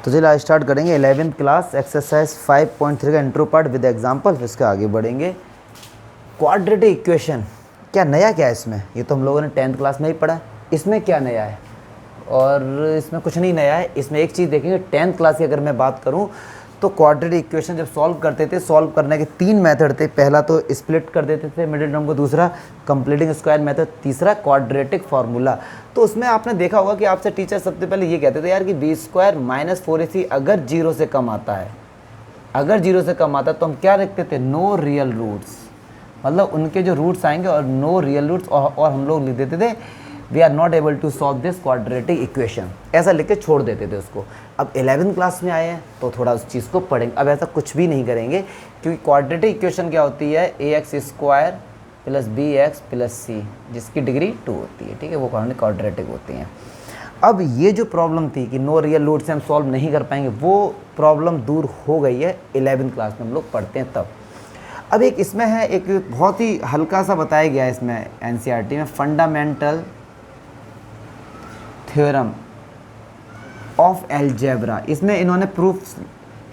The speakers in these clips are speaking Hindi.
तो चलिए आज स्टार्ट करेंगे 11th क्लास एक्सरसाइज 5.3 का इंट्रो पार्ट विद एग्जांपल, फिर इसके आगे बढ़ेंगे। क्वाड्रेटिक इक्वेशन क्या नया क्या है इसमें? ये तो हम लोगों ने 10th क्लास में ही पढ़ा। इसमें क्या नया है? और इसमें कुछ नहीं नया है। इसमें एक चीज़ देखेंगे, 10th क्लास की अगर मैं बात करूं तो क्वाड्रेटिक इक्वेशन जब सॉल्व करते थे, सॉल्व करने के 3 मेथड थे। पहला तो स्प्लिट कर देते थे मिडिल टर्म को, दूसरा कंप्लीटिंग स्क्वायर मेथड, तीसरा क्वाड्रेटिक फार्मूला। तो उसमें आपने देखा होगा कि आपसे टीचर सबसे पहले ये कहते थे यार कि बी स्क्वायर माइनस 4ac अगर 0 से कम आता है, अगर 0 से कम आता है तो हम क्या लिखते थे? नो रियल रूट्स, मतलब उनके जो रूट्स आएंगे और नो रियल रूट्स, और हम लोग लिख देते थे we are not able to solve this quadratic equation, ऐसा लिख के छोड़ देते थे उसको। अब 11th क्लास में आए हैं तो थोड़ा उस चीज़ को पढ़ेंगे। अब ऐसा कुछ भी नहीं करेंगे, क्योंकि क्वाड्रेटिक इक्वेशन क्या होती है? ax square plus bx plus c, जिसकी डिग्री 2 होती है, ठीक है, वो क्वाड्रेटिक होती हैं। अब ये जो प्रॉब्लम थी कि नो रियल रूट से हम सॉल्व नहीं कर पाएंगे, वो प्रॉब्लम दूर हो गई है 11th क्लास में हम लोग पढ़ते हैं तब। अब एक इसमें है, एक बहुत ही हल्का सा बताया गया है इसमें एनसीईआरटी में, फंडामेंटल थ्योरम ऑफ अलजेब्रा। इसमें इन्होंने प्रूफ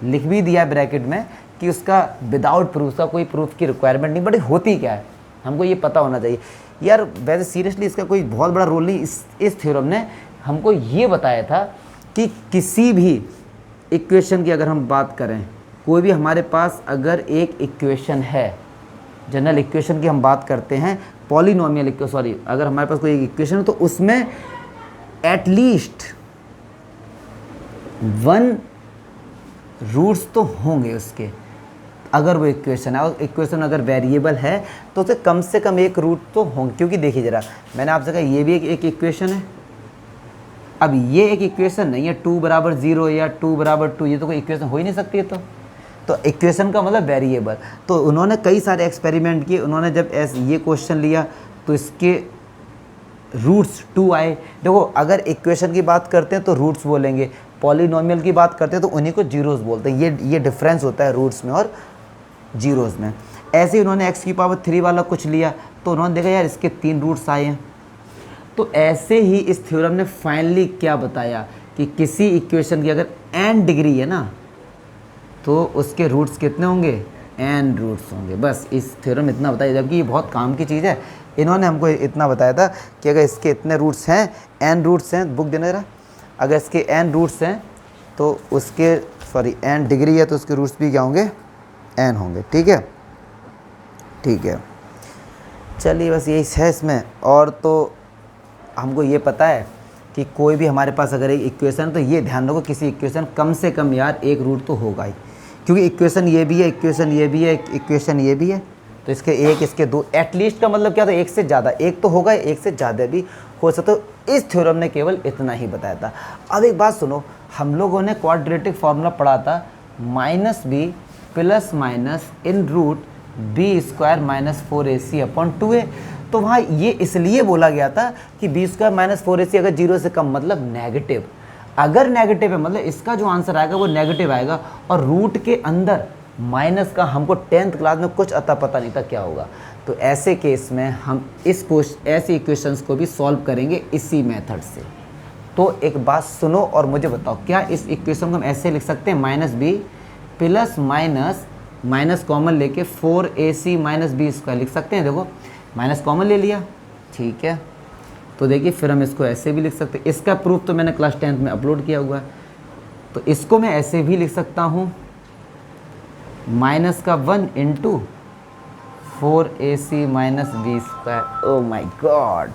लिख भी दिया ब्रैकेट में कि उसका विदाउट प्रूफ का कोई प्रूफ की रिक्वायरमेंट नहीं, बट होती क्या है हमको ये पता होना चाहिए यार। वैसे सीरियसली इसका कोई बहुत बड़ा रोल नहीं। इस थ्योरम ने हमको ये बताया था कि किसी भी इक्वेशन की अगर हम बात करें, कोई भी हमारे पास अगर एक इक्वेशन है, जनरल इक्वेशन की हम बात करते हैं, पॉलिनोमियल इक्वेशन, सॉरी, अगर हमारे पास कोई इक्वेशन है तो उसमें एटलीस्ट 1 रूट्स तो होंगे उसके, अगर वो इक्वेशन है। और इक्वेशन अगर वेरिएबल है तो उसे कम से कम 1 रूट तो होंगे। क्योंकि देखिए ज़रा, मैंने आपसे कहा ये भी एक इक्वेशन है। अब ये एक इक्वेशन नहीं है 2 बराबर 0 या 2 बराबर 2, ये तो कोई इक्वेशन हो ही नहीं सकती है। तो इक्वेशन का मतलब वेरिएबल। तो उन्होंने कई सारे एक्सपेरिमेंट किए। उन्होंने जब ये क्वेश्चन लिया तो इसके रूट्स 2 आए। देखो, अगर इक्वेशन की बात करते हैं तो रूट्स बोलेंगे, पॉलिनोमियल की बात करते हैं तो उन्हीं को जीरोस बोलते हैं। ये डिफरेंस होता है रूट्स में और जीरोस में। ऐसे ही उन्होंने x की पावर 3 वाला कुछ लिया तो उन्होंने देखा यार इसके 3 रूट्स आए हैं। तो ऐसे ही इस थ्योरम ने फाइनली क्या बताया कि किसी इक्वेशन की अगर n डिग्री है ना तो उसके रूट्स कितने होंगे? n रूट्स होंगे। बस इस थ्योरम में इतना बताया, जबकि ये बहुत काम की चीज़ है। इन्होंने हमको इतना बताया था कि अगर इसके इतने रूट्स हैं, n रूट्स हैं, बुक देना जरा, अगर इसके n रूट्स हैं तो उसके n डिग्री है तो उसके रूट्स भी क्या होंगे? n होंगे। ठीक है, ठीक है, चलिए बस यही है इसमें। और तो हमको ये पता है कि कोई भी हमारे पास अगर एक इक्वेशन है तो ये ध्यान रखो, किसी इक्वेशन कम से कम यार 1 रूट तो होगा ही, क्योंकि इक्वेशन ये भी है, इक्वेशन ये भी है, इक्वेशन ये भी है, तो इसके 1, इसके 2, एटलीस्ट का मतलब क्या था? 1 से ज़्यादा, 1 तो होगा, 1 से ज़्यादा भी हो सकता। तो इस थ्योरम ने केवल इतना ही बताया था। अब एक बात सुनो, हम लोगों ने क्वाड्रेटिक फार्मूला पढ़ा था -b प्लस माइनस इन root B square minus 4ac upon 2a। तो वहाँ ये इसलिए बोला गया था कि बी स्क्वायर माइनस 4ac अगर 0 से कम, मतलब नेगेटिव। अगर नेगेटिव है मतलब इसका जो आंसर आएगा वो नेगेटिव आएगा, और रूट के अंदर माइनस का हमको 10th क्लास में कुछ अता पता नहीं था क्या होगा। तो ऐसे केस में हम ऐसे इक्वेशंस को भी सॉल्व करेंगे इसी मेथड से। तो एक बात सुनो और मुझे बताओ, क्या इस इक्वेशन को हम ऐसे लिख सकते हैं? -b प्लस माइनस कॉमन लेके 4ac माइनस बी स्क्वायर लिख सकते हैं। देखो माइनस कॉमन ले लिया, ठीक है। तो देखिए फिर हम इसको ऐसे भी लिख सकते हैं। इसका प्रूफ तो मैंने क्लास 10th में अपलोड किया हुआ है। तो इसको मैं ऐसे भी लिख सकता हूँ, -1 into 4ac minus B square. Oh my God.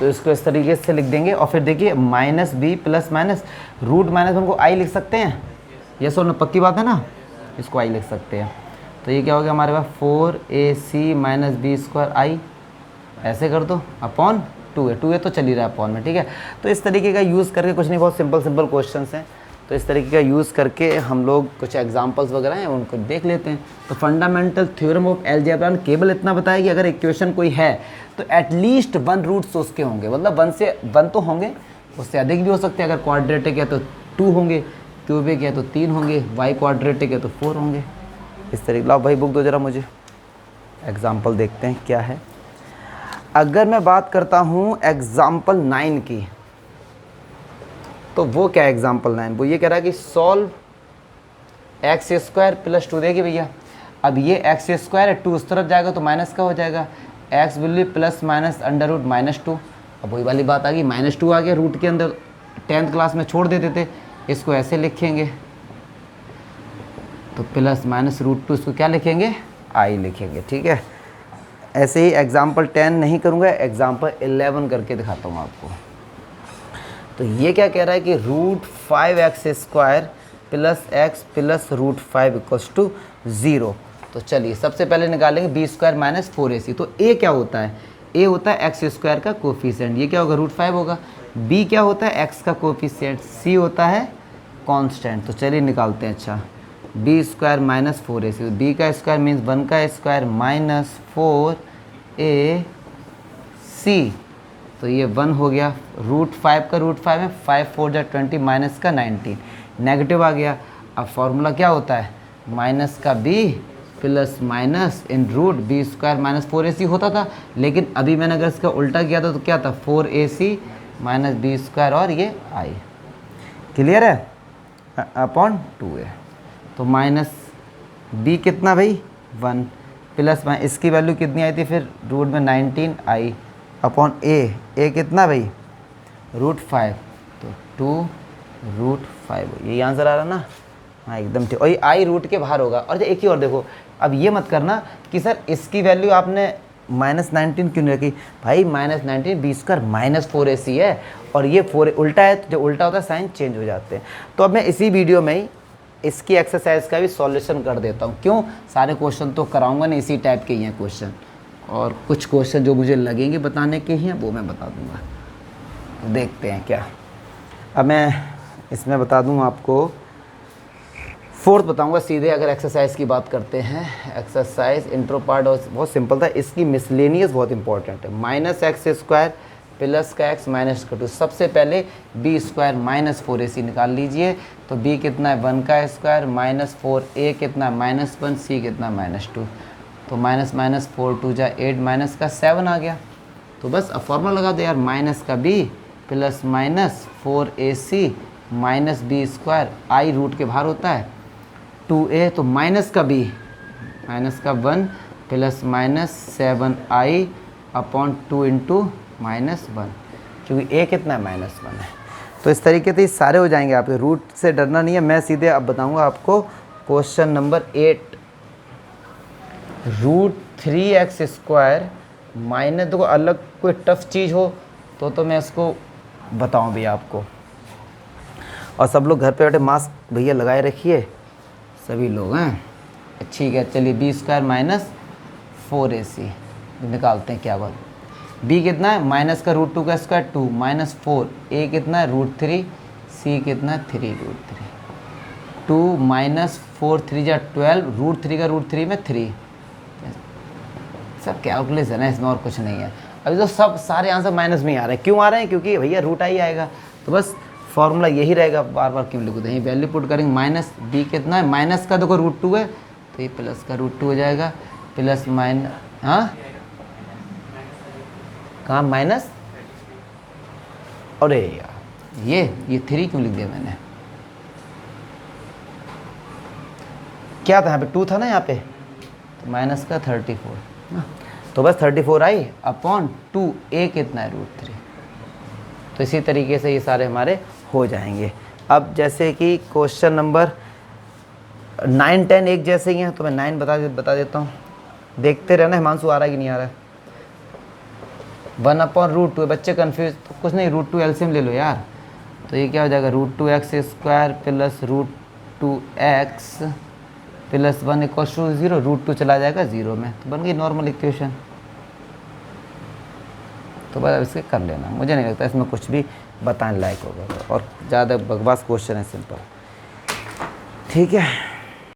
तो इसको इस तरीके से लिख देंगे। और फिर देखिए -b प्लस माइनस रूट -1 को i लिख सकते हैं। ये सोना पक्की बात है ना, इसको i लिख सकते हैं। तो ये क्या हो गया हमारे पास? 4ac minus B square i, ऐसे कर दो, अपॉन 2a तो चल ही रहा है अपॉन में, ठीक है। तो इस तरीके का यूज़ करके, कुछ नहीं, बहुत सिंपल क्वेश्चंस हैं, तो इस तरीके का यूज़ करके हम लोग कुछ एग्जांपल्स वगैरह हैं उनको देख लेते हैं। तो फंडामेंटल थ्योरम ऑफ अलजेब्रा ने केवल इतना बताया कि अगर इक्वेशन कोई है तो एटलीस्ट 1 रूट्स उसके होंगे, मतलब 1 से 1 तो होंगे, उससे अधिक भी हो सकते हैं। अगर क्वाड्रेटिक है तो 2 होंगे, क्यूबिक है तो 3 होंगे, वाई क्वाड्रेटिक है तो 4 होंगे। इस तरीके। लाओ भाई बुक दो जरा मुझे, एग्जाम्पल देखते हैं क्या है। अगर मैं बात करता हूँ एग्जाम्पल 9 की, तो वो क्या है एग्जाम्पल 9? वो ये कह रहा है कि सॉल्व एक्स स्क्वायर प्लस 2 देगी भैया। अब ये एक्स स्क्वायर है, 2 उस तरफ जाएगा तो माइनस का हो जाएगा, x will be plus minus under root -2। अब वही वाली बात आ गई, -2 आ गया रूट के अंदर, 10th क्लास में छोड़ देते थे। इसको ऐसे लिखेंगे, तो प्लस माइनस √2, इसको क्या लिखेंगे? आई लिखेंगे। ठीक है, ऐसे ही एग्जाम्पल 10 नहीं करूँगा, एग्जाम्पल 11 करके दिखाता हूँ आपको। तो ये क्या कह रहा है कि √5x² plus x plus √5 equals to 0। तो चलिए सबसे पहले निकालेंगे b² माइनस 4ac। तो a क्या होता है? a होता है x² का कोफिशिएंट, ये क्या होगा? √5 होगा। b क्या होता है? x का कोफिशिएंट। c होता है कांस्टेंट। तो चलिए निकालते हैं। अच्छा, b² माइनस 4ac, b का स्क्वायर मीन्स 1 का स्क्वायर माइनस 4ac, तो ये 1 हो गया। √5 का √5 है, 5 4 जा 20 माइनस का 19, नेगेटिव आ गया। अब फॉर्मूला क्या होता है? माइनस का b प्लस माइनस इन √b² माइनस 4ac होता था, लेकिन अभी मैंने अगर इसका उल्टा किया था तो क्या था? 4ac माइनस b², और ये i। क्लियर है? Upon 2a। तो माइनस b कितना भाई? 1 प्लस इसकी वैल्यू कितनी आई थी फिर? रूट में 19i अपॉन a कितना भाई? √5, तो 2√5। यही आंसर आ रहा ना? हाँ एकदम ठीक। और ये i रूट के बाहर होगा। और एक ही और देखो, अब ये मत करना कि सर इसकी वैल्यू आपने -19 क्यों नहीं रखी? भाई -19 b² माइनस 4ac है, और ये 4 उल्टा है, तो जब उल्टा होता है साइन चेंज हो जाते हैं। तो अब मैं इसी वीडियो में ही इसकी एक्सरसाइज का भी सॉल्यूशन कर देता हूँ। क्यों? सारे क्वेश्चन तो कराऊंगा नहीं, इसी टाइप के ही हैं क्वेश्चन, और कुछ क्वेश्चन जो मुझे लगेंगे बताने के ही हैं वो मैं बता दूंगा। तो देखते हैं क्या। अब मैं इसमें बता दूं आपको, 4th बताऊंगा सीधे। अगर एक्सरसाइज की बात करते हैं, एक्सरसाइज इंट्रो पार्ट बहुत सिंपल था, इसकी मिसलेनियस बहुत इंपॉर्टेंट है। -x² प्लस का x माइनस का 2। सबसे पहले b² माइनस 4ac निकाल लीजिए। तो b कितना है? 1 का स्क्वायर माइनस 4a कितना है? -1, c कितना? -2। तो माइनस माइनस 4 2 जा 8 माइनस का 7 आ गया। तो बस अब फॉर्मूला लगा दे यार, माइनस का b plus minus 4ac minus b², i root के बाहर होता है 2a, तो माइनस का b माइनस का 1 plus minus 7i upon 2 into -1, क्योंकि a कितना है? -1 है। तो इस तरीके से सारे हो जाएंगे आपके। रूट से डरना नहीं है। मैं सीधे अब बताऊंगा आपको क्वेश्चन नंबर 8। √3x² माइनस, देखो अलग कोई टफ चीज़ हो तो मैं इसको बताऊं भैया आपको। और सब लोग घर पे बैठे मास्क भैया लगाए रखिए, सभी लोग हैं। ठीक है, चलिए b² माइनस 4ac निकालते हैं। क्या बात? b कितना है? माइनस का √2 का स्क्वायर 2 माइनस 4, a कितना है? √3, c कितना है? 3√3। 2 माइनस 4 3 जा 12, √3 का √3 में 3। सब कैलकुलेशन है इसमें, और कुछ नहीं है। अभी तो सब सारे आंसर माइनस में ही आ रहे हैं। क्यों आ रहे हैं? क्योंकि भैया रूट आई आएगा, तो बस फॉर्मूला यही रहेगा। बार बार क्यों लिखते हैं? वैल्यू पुट करेंगे। माइनस b कितना है? माइनस का देखो √2 है, तो ये प्लस का √2 हो जाएगा। प्लस माइनस, हाँ कहाँ माइनस? अरे यार ये 3 क्यों लिख दिया मैंने? क्या था यहाँ पे? 2 था ना यहाँ पे, तो माइनस का 34 ना, तो बस 34 आई अपॉन 2a कितना है? √3। तो इसी तरीके से ये सारे हमारे हो जाएंगे। अब जैसे कि क्वेश्चन नंबर 9 10 एक जैसे ही हैं, तो मैं 9 बता देता हूँ। देखते रहना हिमांशु आ रहा है कि नहीं आ रहा है। 1/√2, बच्चे कन्फ्यूज तो कुछ नहीं, √2 एलसीएम ले लो यार। तो ये क्या हो जाएगा? √2x² plus √2x plus 1 equals to 0। √2 चला जाएगा 0 में, तो बन गई नॉर्मल इक्वेशन। तो बस इसके कर लेना, मुझे नहीं लगता इसमें कुछ भी बताने लायक होगा, और ज़्यादा बकवास क्वेश्चन है, सिंपल। ठीक है।